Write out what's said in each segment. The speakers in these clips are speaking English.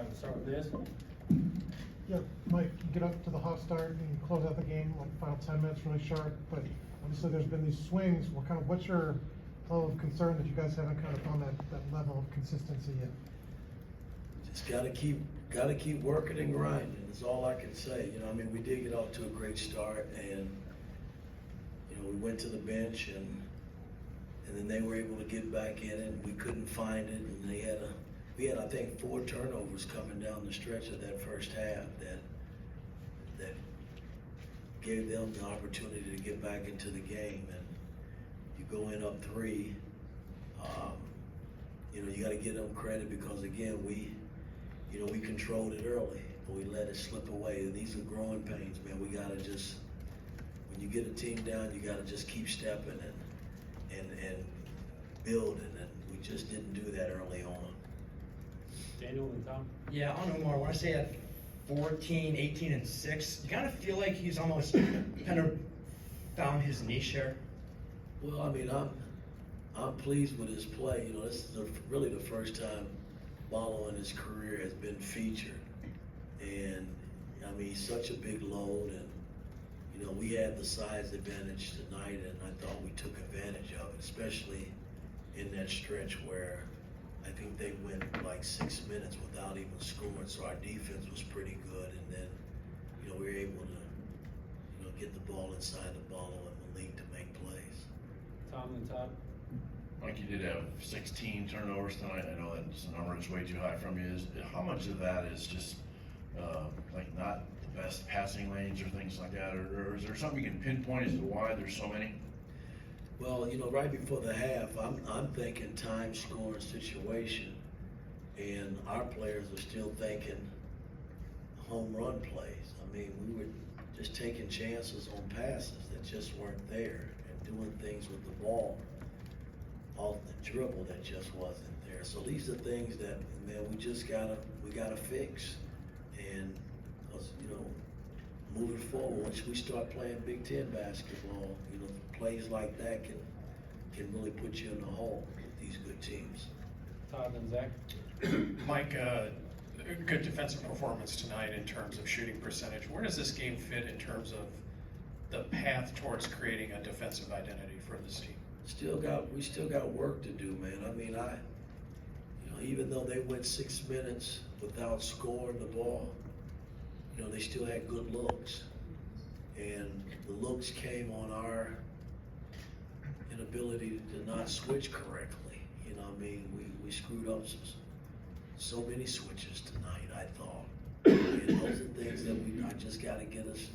We'll start with this. Yeah, Mike, you get up to the hot start and close out the game, like final 10 minutes really sharp, but obviously there's been these swings. What's your level of concern that you guys haven't kind of found that level of consistency yet? Just gotta keep working and grinding. That's all I can say. You know, I mean, we did get off to a great start, and you know, we went to the bench, and then they were able to get back in it, and we couldn't find it, and we had I think 4 turnovers coming down the stretch of that first half that gave them the opportunity to get back into the game. And you go in up 3, you know, you got to give them credit because again we controlled it early, but we let it slip away. And these are growing pains, man. We gotta just, when you get a team down, you gotta just keep stepping and building, and we just didn't do that early on. Daniel and Tom. Yeah, on Omar, when I say at 14, 18, and 6, you kind of feel like he's almost kind of found his niche here. Well, I mean, I'm pleased with his play. You know, this is really the first time Ballo in his career has been featured, and I mean, he's such a big load, and you know, we had the size advantage tonight, and I thought we took advantage of it, especially in that stretch where I think they went like 6 minutes without even scoring, so our defense was pretty good, and then, you know, we were able to, you know, get the ball inside the Ballo and Malik to make plays. Tom and Todd. Mike, you did have 16 turnovers tonight. I know that's a number that's way too high from you. How much of that is just like not the best passing lanes or things like that, or is there something you can pinpoint as to why there's so many? Well, you know, right before the half, I'm thinking time scoring situation, and our players are still thinking home run plays. I mean, we were just taking chances on passes that just weren't there and doing things with the ball off the dribble that just wasn't there. So these are things that, man, we gotta fix, and you know, moving forward, once we start playing Big Ten basketball, you know, plays like that can really put you in the hole with these good teams. Todd and Zach. Mike, good defensive performance tonight in terms of shooting percentage. Where does this game fit in terms of the path towards creating a defensive identity for this team? We still got work to do, man. I mean, you know, even though they went 6 minutes without scoring the ball, you know, they still had good looks, and the looks came on our inability to not switch correctly. You know, I mean, we screwed up so many switches tonight, I thought. And those are things that I just got to get us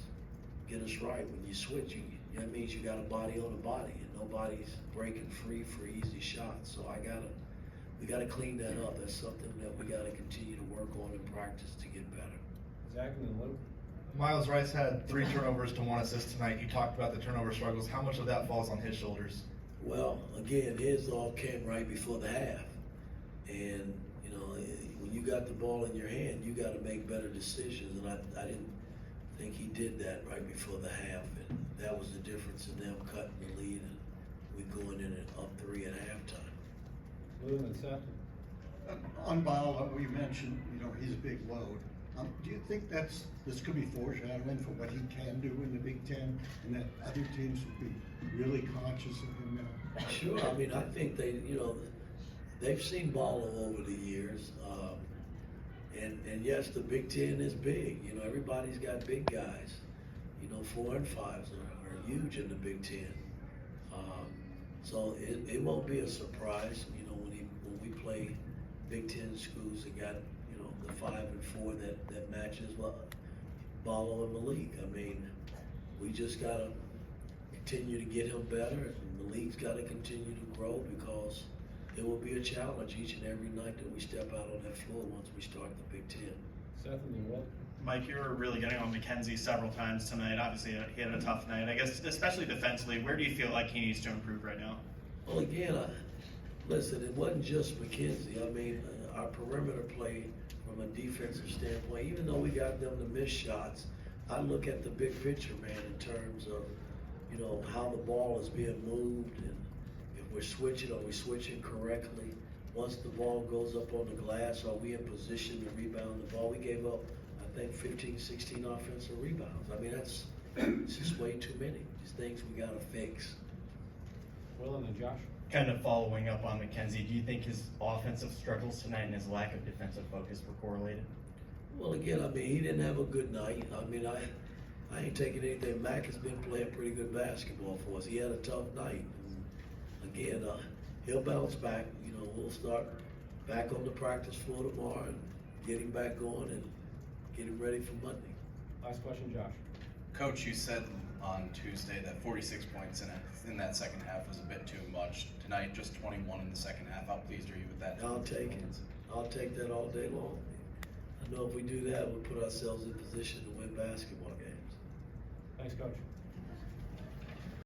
right. When you switch, that means you got a body on a body, and nobody's breaking free for easy shots. So we gotta clean that up. That's something that we gotta continue to work on and practice to get better. Zach and then Luke. Miles Rice had 3 turnovers to 1 assist tonight. You talked about the turnover struggles. How much of that falls on his shoulders? Well, again, his all came right before the half. And, you know, when you got the ball in your hand, you got to make better decisions. And I didn't think he did that right before the half. And that was the difference in them cutting the lead and we going in at up 3 at halftime. Lou and Seth. On Ball, we mentioned, you know, his big load. Do you think this could be foreshadowing for what he can do in the Big Ten, and that other teams would be really conscious of him now? Sure. I mean, I think they've seen Ball over the years. And yes, the Big Ten is big. You know, everybody's got big guys. You know, 4 and 5s are huge in the Big Ten. So it won't be a surprise, you know, when we play Big Ten schools that got, you know, the 5 and 4 that matches Ballo and Malik. I mean, we just gotta continue to get him better, and Malik's gotta continue to grow, because it will be a challenge each and every night that we step out on that floor once we start the Big Ten. Seth and then Will. Mike, you were really getting on McKenzie several times tonight. Obviously, he had a tough night. I guess, especially defensively, where do you feel like he needs to improve right now? Well, again, listen, it wasn't just McKenzie. I mean, our perimeter play from a defensive standpoint, even though we got them to miss shots, I look at the big picture, man, in terms of, you know, how the ball is being moved, and if we're switching, are we switching correctly? once the ball goes up on the glass, are we in position to rebound the ball? We gave up, I think, 15, 16 offensive rebounds. I mean, it's just way too many. These things we gotta fix. Will and then Josh. Kind of following up on McKenzie, do you think his offensive struggles tonight and his lack of defensive focus were correlated? Well, again, I mean, he didn't have a good night. I mean, I ain't taking anything. Mac has been playing pretty good basketball for us. He had a tough night. And again, he'll bounce back. You know, we'll start back on the practice floor tomorrow and get him back going and get him ready for Monday. Last question, Josh. Coach, you said on Tuesday that 46 points in that second half was a bit too much. Tonight, just 21 in the second half. How pleased are you with that? I'll take it. I'll take that all day long. I know if we do that, we'll put ourselves in position to win basketball games. Thanks, Coach.